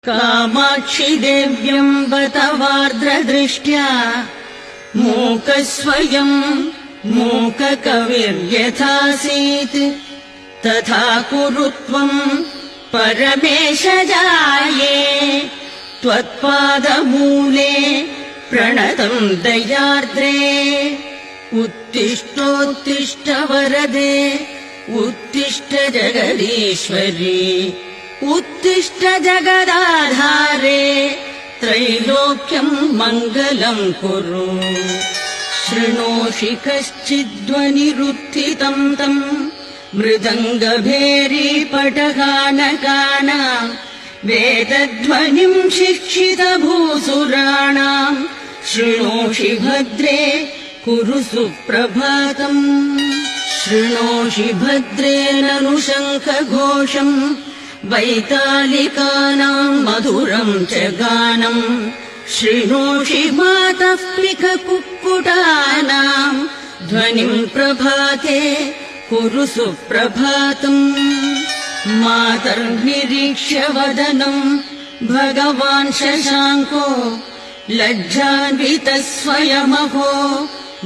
कामाक्षि देव्यम्ब तवार्द्रदृष्ट्या मूकस्वयम् मूककविर्यथासीत् तथा कुरु त्वम् परमेश जाये त्वत्पादमूले प्रणतम् दयार्द्रे उत्तिष्ठोत्तिष्ठ वरदे उत्तिष्ठ जगदीश्वरी उत्तिष्ठ जगदाधारे त्रैलोक्यम् मङ्गलम् कुरु शृणोषि कश्चिद्ध्वनिरुत्थितम् तम् मृदङ्गभेरीपटगानकानाम् वेदध्वनिम् शिक्षितभूसुराणाम् शृणोषि भद्रे कुरु सुप्रभातम् शृणोषि भद्रे ननु शङ्खघोषम् वैतालिकानाम् मधुरम् च गानम् शृणोषि मातः पिककुक्कुटानाम् ध्वनिम् प्रभाते कुरु सुप्रभातम् मातर्निरीक्ष्य वदनम् भगवान् शशाङ्को लज्जान्वितः स्वयमहो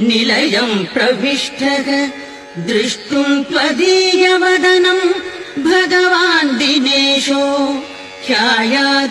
निलयम् प्रविष्टः दृष्टुम् त्वदीयवदनम् भगवान् दिनेशो ख्यायात्